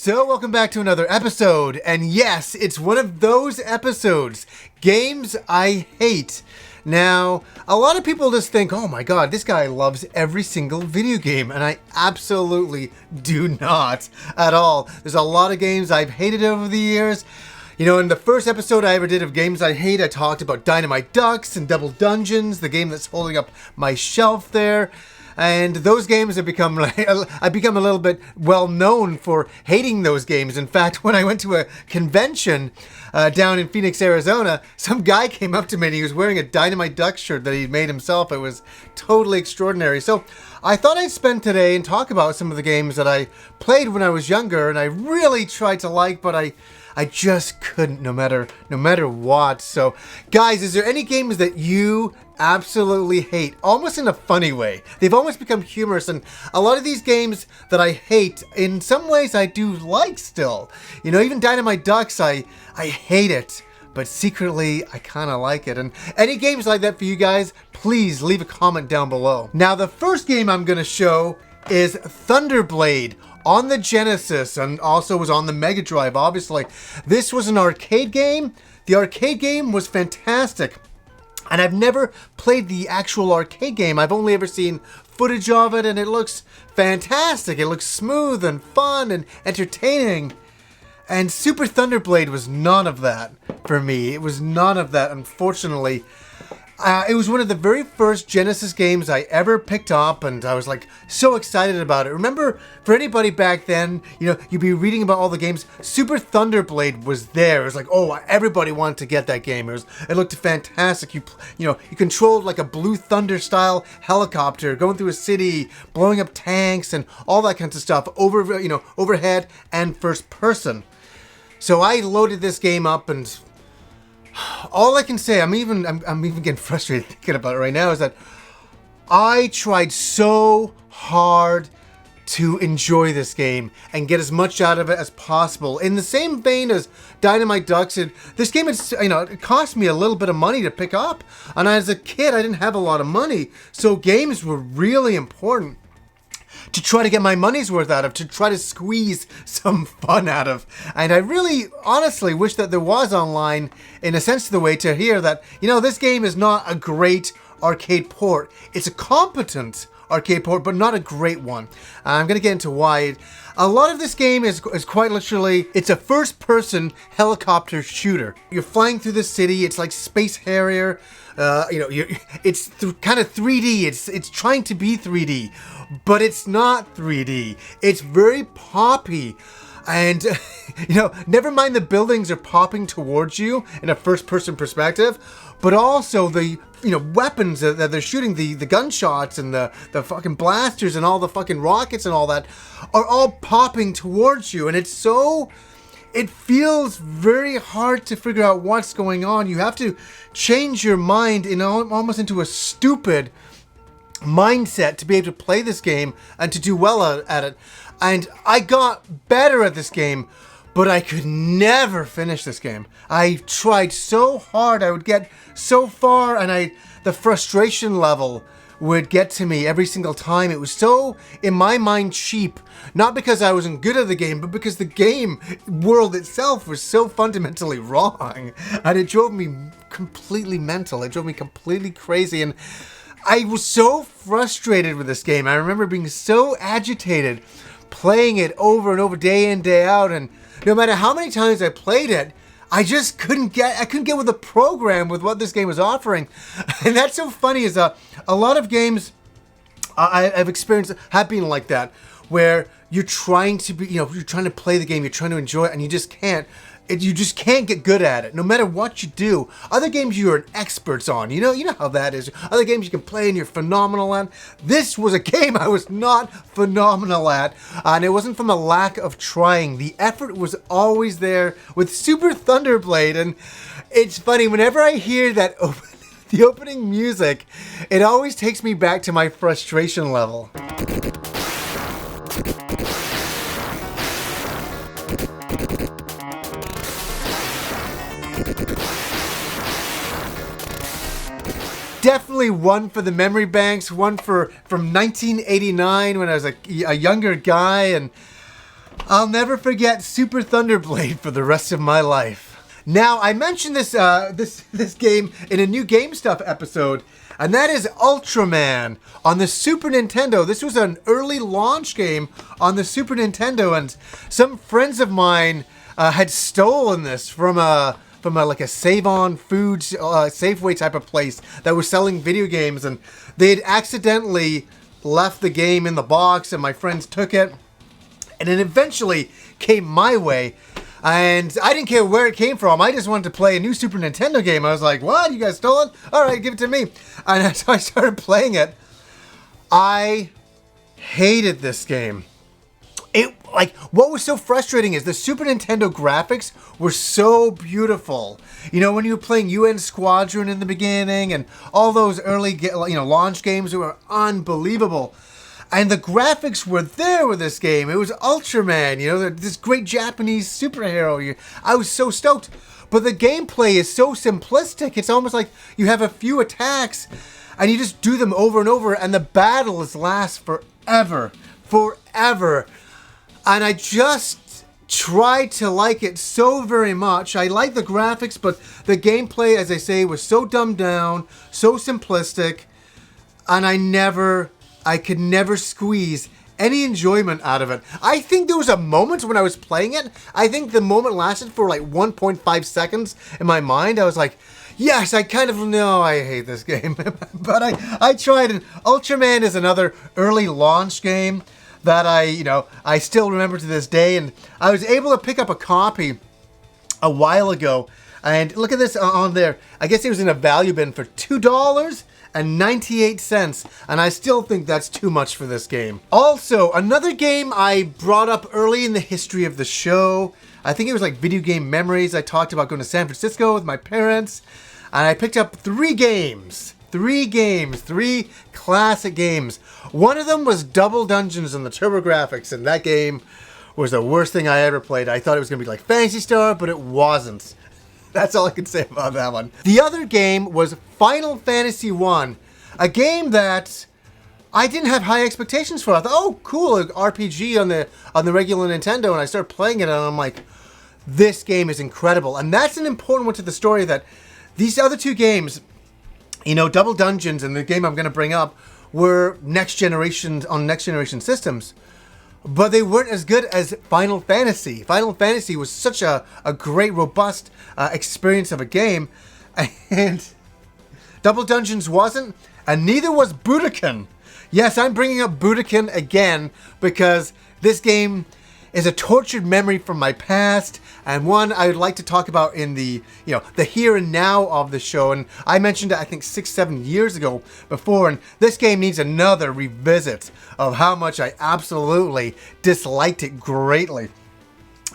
So welcome back to another episode, and yes, it's one of those episodes, games I hate. Now, a lot of people just think, oh my god, this guy loves every single video game, and I absolutely do not at all. There's a lot of games I've hated over the years. You know, in the first episode I ever did of games I hate, I talked about Dynamite Ducks and Double Dungeons, the game that's holding up my shelf there. And those games have become, I've become a little bit well known for hating those games. In fact, when I went to a convention down in Phoenix, Arizona, some guy came up to me and he was wearing a Dynamite Duck shirt that he made himself. It was totally extraordinary. So I thought I'd spend today and talk about some of the games that I played when I was younger and I really tried to like, but I just couldn't no matter what. So guys, is there any games that you absolutely hate, almost in a funny way? They've almost become humorous, and a lot of these games that I hate, in some ways I do like still. You know, even Dynamite Ducks, I hate it, but secretly I kind of like it. And any games like that for you guys, please leave a comment down below. Now, the first game I'm gonna show is Thunderblade on the Genesis, and also was on the Mega Drive, obviously. This was an arcade game. The arcade game was fantastic. And I've never played the actual arcade game. I've only ever seen footage of it, and it looks fantastic. It looks smooth and fun and entertaining. And Super Thunderblade was none of that for me. It was none of that, unfortunately. It was one of the very first Genesis games I ever picked up, and I was like so excited about it. Remember, for anybody back then, you know, you'd be reading about all the games. Super Thunderblade was there. It was like, oh, everybody wanted to get that game. It looked fantastic. You controlled like a Blue Thunder style helicopter going through a city, blowing up tanks, and all that kinds of stuff overhead and first person. So I loaded this game up, and all I can say, I'm even getting frustrated thinking about it right now, is that I tried so hard to enjoy this game and get as much out of it as possible. In the same vein as Dynamite Ducks, this game, it cost me a little bit of money to pick up. And as a kid, I didn't have a lot of money. So games were really important to try to get my money's worth out of, to try to squeeze some fun out of. And I really honestly wish that there was online, in a sense of the way, to hear that, this game is not a great arcade port. It's a competent arcade port, but not a great one. I'm going to get into why. A lot of this game is quite literally, it's a first-person helicopter shooter. You're flying through the city. It's like Space Harrier. It's kind of 3D. It's trying to be 3D, but it's not 3D. It's very poppy. And, never mind the buildings are popping towards you in a first-person perspective, but also the, weapons that they're shooting, the gunshots and the fucking blasters and all the fucking rockets and all that are all popping towards you. And it feels very hard to figure out what's going on. You have to change your mind almost into a stupid mindset to be able to play this game and to do well at it. And I got better at this game, but I could never finish this game. I tried so hard. I would get so far, and the frustration level would get to me every single time. It was so, in my mind, cheap. Not because I wasn't good at the game, but because the game world itself was so fundamentally wrong. And it drove me completely mental. It drove me completely crazy. And I was so frustrated with this game. I remember being so agitated, playing it over and over, day in, day out. And no matter how many times I played it, I just couldn't get with the program with what this game was offering. And that's so funny, is a lot of games I've experienced have been like that, where you're trying to be, you're trying to play the game, you're trying to enjoy it, and you just can't. You just can't get good at it, no matter what you do. Other games you're experts on, you know how that is. Other games you can play and you're phenomenal at. This was a game I was not phenomenal at, and it wasn't from a lack of trying. The effort was always there with Super Thunderblade, and it's funny, whenever I hear that the opening music, it always takes me back to my frustration level. Definitely one for the memory banks, one from 1989 when I was a younger guy, and I'll never forget Super Thunderblade for the rest of my life. Now, I mentioned this this game in a new Game Stuff episode, and that is Ultraman on the Super Nintendo. This was an early launch game on the Super Nintendo, and some friends of mine had stolen this from a like a Save-On Foods Safeway type of place that was selling video games, and they had accidentally left the game in the box, and my friends took it, and it eventually came my way. And I didn't care where it came from. I just wanted to play a new Super Nintendo game. I was like, what? You guys stole it? All right, give it to me. And so I started playing it. I hated this game. What was so frustrating is the Super Nintendo graphics were so beautiful. You know, when you were playing UN Squadron in the beginning and all those early, launch games were unbelievable. And the graphics were there with this game. It was Ultraman, this great Japanese superhero. I was so stoked. But the gameplay is so simplistic. It's almost like you have a few attacks and you just do them over and over, and the battles last forever. Forever. And I just tried to like it so very much. I like the graphics, but the gameplay, as I say, was so dumbed down, so simplistic, and I could never squeeze any enjoyment out of it. I think there was a moment when I was playing it. I think the moment lasted for like 1.5 seconds in my mind. I was like, yes, I kind of know I hate this game. But I tried it. Ultraman is another early launch game that I still remember to this day. And I was able to pick up a copy a while ago. And look at this on there. I guess it was in a value bin for $2. And 98 cents, and I still think that's too much for this game. Also, another game I brought up early in the history of the show, I think it was like Video Game Memories. I talked about going to San Francisco with my parents, and I picked up three classic games. One of them was Double Dungeons on the TurboGrafx, and that game was the worst thing I ever played. I thought it was going to be like Phantasy Star, but it wasn't. That's all I can say about that one. The other game was Final Fantasy I, a game that I didn't have high expectations for. I thought, oh, cool, an RPG on the regular Nintendo, and I started playing it, and I'm like, this game is incredible. And that's an important one to the story, that these other two games, Double Dungeons and the game I'm going to bring up, were next generation systems. But they weren't as good as Final Fantasy. Final Fantasy was such a great, robust experience of a game. And Double Dungeons wasn't. And neither was Buddakan. Yes, I'm bringing up Buddakan again because this game is a tortured memory from my past, and one I would like to talk about in the here and now of the show. And I mentioned it, I think 6-7 years ago before, and this game needs another revisit of how much I absolutely disliked it greatly.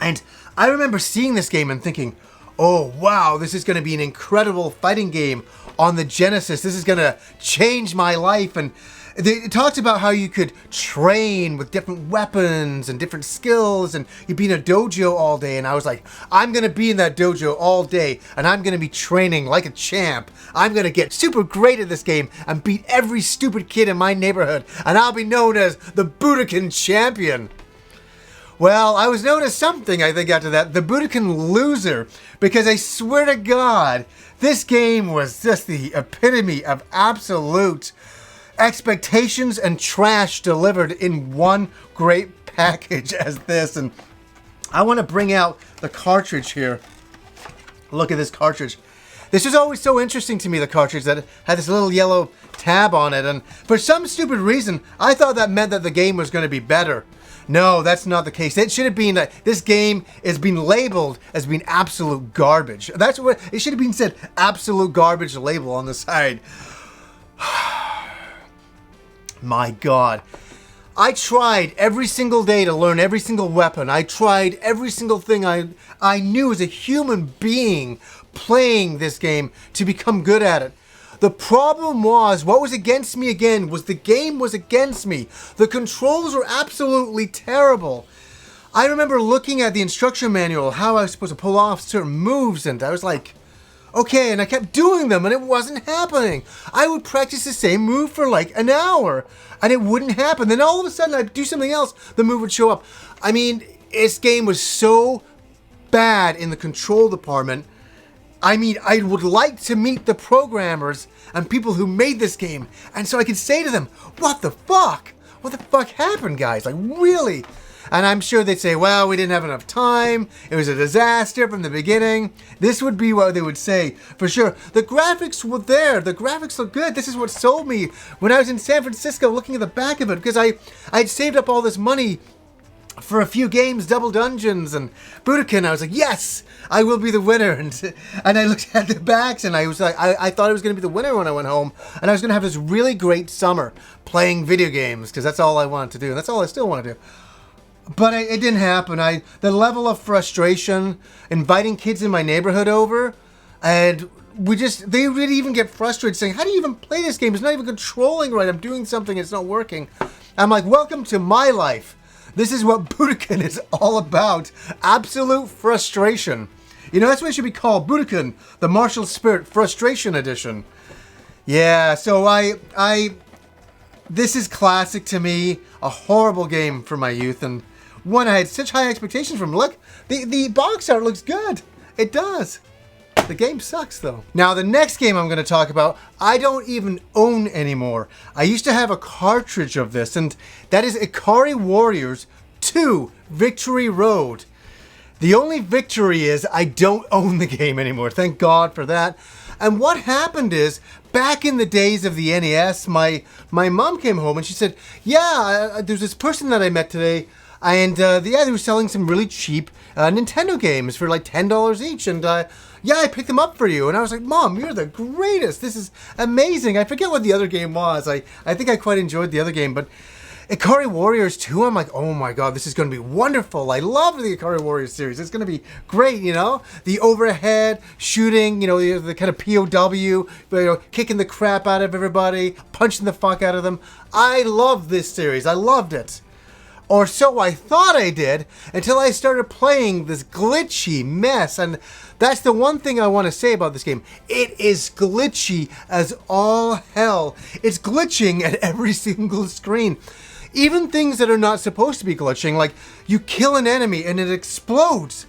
And I remember seeing this game and thinking, oh wow, this is going to be an incredible fighting game on the Genesis. This is going to change my life. And they talked about how you could train with different weapons and different skills, and you'd be in a dojo all day. And I was like, I'm going to be in that dojo all day, and I'm going to be training like a champ. I'm going to get super great at this game and beat every stupid kid in my neighborhood, and I'll be known as the Buddakan champion. Well, I was known as something, I think, after that, the Buddakan loser, because I swear to God, this game was just the epitome of absolute expectations and trash delivered in one great package as this. And I want to bring out the cartridge here. Look at this cartridge. This was always so interesting to me, the cartridge that had this little yellow tab on it, and for some stupid reason I thought that meant that the game was going to be better. No, that's not the case. It should have been this game is being labeled as being absolute garbage. That's what it should have been said, absolute garbage label on the side. My God. I tried every single day to learn every single weapon. I tried every single thing I knew as a human being playing this game to become good at it. The problem was, what was against me again was the game was against me. The controls were absolutely terrible. I remember looking at the instruction manual, how I was supposed to pull off certain moves, and I was like, okay, and I kept doing them, and it wasn't happening. I would practice the same move for like an hour, and it wouldn't happen. Then all of a sudden, I'd do something else, the move would show up. I mean, this game was so bad in the control department. I mean, I would like to meet the programmers and people who made this game, and so I could say to them, what the fuck? What the fuck happened, guys? Like, really? And I'm sure they'd say, well, we didn't have enough time. It was a disaster from the beginning. This would be what they would say, for sure. The graphics were there. The graphics look good. This is what sold me when I was in San Francisco looking at the back of it, because I'd saved up all this money for a few games, Double Dungeons and Buddakan. I was like, yes, I will be the winner. And I looked at the backs and I was like, I thought I was going to be the winner when I went home. And I was going to have this really great summer playing video games, because that's all I wanted to do. And that's all I still want to do. But it didn't happen. The level of frustration, inviting kids in my neighborhood over, and they really even get frustrated saying, how do you even play this game? It's not even controlling right. I'm doing something, it's not working. I'm like, welcome to my life. This is what Buddakan is all about. Absolute frustration. You know, that's what it should be called. Buddakan, the Martial Spirit Frustration Edition. Yeah, so this is classic to me. A horrible game for my youth, and one I had such high expectations from. Look, the box art looks good. It does. The game sucks, though. Now, the next game I'm going to talk about, I don't even own anymore. I used to have a cartridge of this, and that is Ikari Warriors 2 Victory Road. The only victory is I don't own the game anymore. Thank God for that. And what happened is, back in the days of the NES, my mom came home and she said, yeah, there's this person that I met today, and they were selling some really cheap Nintendo games for like $10 each, and yeah, I picked them up for you. And I was like, Mom, you're the greatest. This is amazing. I forget what the other game was. I think I quite enjoyed the other game, but Ikari Warriors 2, I'm like, oh my God, this is going to be wonderful. I love the Ikari Warriors series. It's going to be great, you know? The overhead shooting, you know, the kind of POW, you know, kicking the crap out of everybody, punching the fuck out of them. I love this series. I loved it. Or so I thought I did, until I started playing this glitchy mess. And that's the one thing I want to say about this game. It is glitchy as all hell. It's glitching at every single screen. Even things that are not supposed to be glitching, like you kill an enemy and it explodes.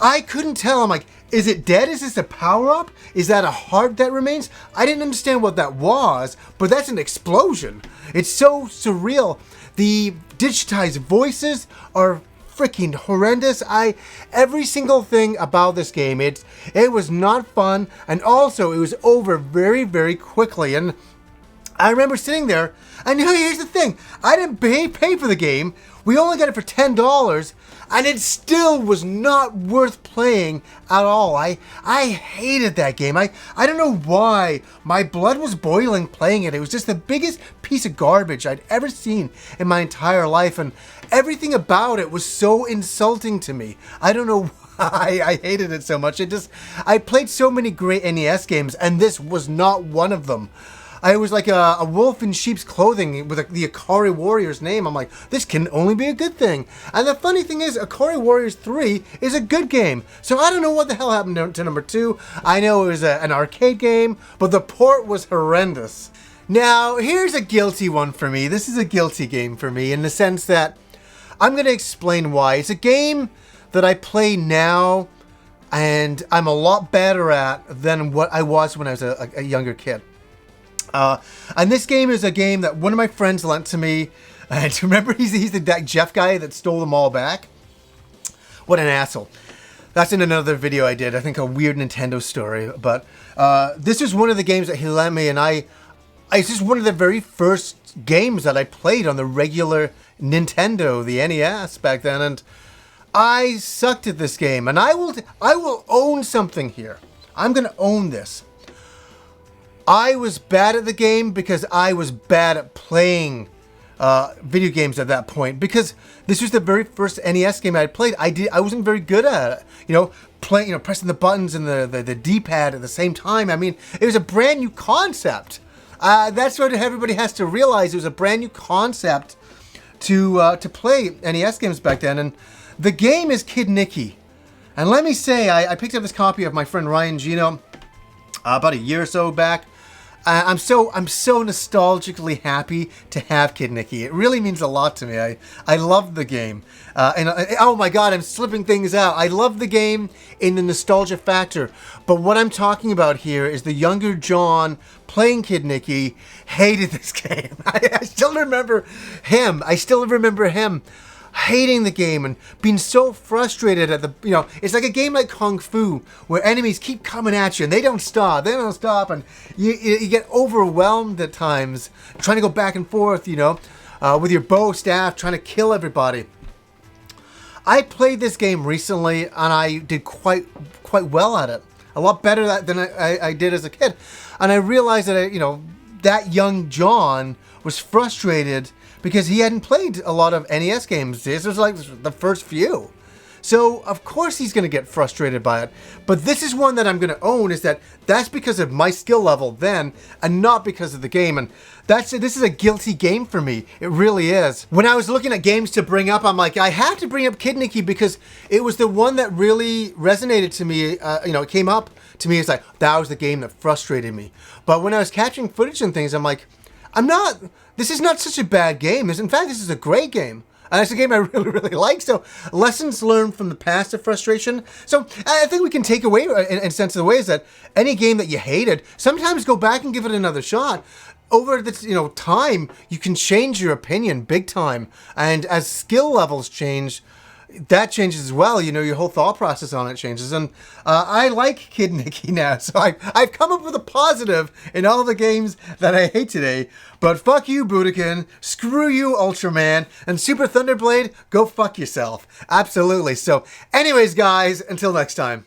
I couldn't tell. I'm like, is it dead? Is this a power-up? Is that a heart that remains? I didn't understand what that was, but that's an explosion. It's so surreal. The digitized voices are freaking horrendous. Every single thing about this game, it was not fun, and also it was over very, very quickly. And I remember sitting there, and here's the thing, I didn't pay for the game. We only got it for $10, and it still was not worth playing at all. I hated that game. I don't know why. My blood was boiling playing it. It was just the biggest piece of garbage I'd ever seen in my entire life, and everything about it was so insulting to me. I don't know why I hated it so much. I played so many great NES games, and this was not one of them. I was like a wolf in sheep's clothing with the Ikari Warriors name. I'm like, this can only be a good thing. And the funny thing is, Ikari Warriors 3 is a good game. So I don't know what the hell happened to number 2. I know it was an arcade game, but the port was horrendous. Now, here's a guilty one for me. This is a guilty game for me in the sense that I'm going to explain why. It's a game that I play now, and I'm a lot better at than what I was when I was a younger kid. And this game is a game that one of my friends lent to me. And remember, he's that Jeff guy that stole them all back? What an asshole. That's in another video I did. I think a weird Nintendo story. But this is one of the games that he lent me. And it's just one of the very first games that I played on the regular Nintendo, the NES back then. And I sucked at this game. And I will own something here. I'm going to own this. I was bad at the game because I was bad at playing video games at that point, because this was the very first NES game I had played. I wasn't very good at it. You know, pressing the buttons and the D-pad at the same time. I mean, it was a brand new concept. That's what everybody has to realize. It was a brand new concept to play NES games back then. And the game is Kid Nicky. And let me say, I picked up this copy of my friend Ryan Gino about a year or so back. I'm so nostalgically happy to have Kid Nicky. It really means a lot to me. I love the game. Oh my god, I'm slipping things out. I love the game in the nostalgia factor. But what I'm talking about here is the younger John playing Kid Nicky hated this game. I still remember him. Hating the game and being so frustrated at the, it's like a game like Kung Fu where enemies keep coming at you and they don't stop, and you get overwhelmed at times trying to go back and forth, with your bow staff trying to kill everybody. I played this game recently and I did quite well at it. A lot better than I did as a kid. And I realized that, that young John was frustrated because he hadn't played a lot of NES games. This was like the first few. So, of course he's going to get frustrated by it. But this is one that I'm going to own, is that's because of my skill level then, and not because of the game. And this is a guilty game for me. It really is. When I was looking at games to bring up, I'm like, I have to bring up Kid Nicky because it was the one that really resonated to me. It came up to me. It's like, that was the game that frustrated me. But when I was capturing footage and things, I'm like, this is not such a bad game. In fact, this is a great game. And it's a game I really, really like. So lessons learned from the past of frustration. So I think we can take away, in a sense of the ways, that any game that you hated, sometimes go back and give it another shot. Over the time, you can change your opinion big time. And as skill levels change, that changes as well. Your whole thought process on it changes. And I like Kid Nicky now. So I've come up with a positive in all the games that I hate today. But fuck you, Buddakan. Screw you, Ultraman. And Super Thunderblade, go fuck yourself. Absolutely. So anyways, guys, until next time.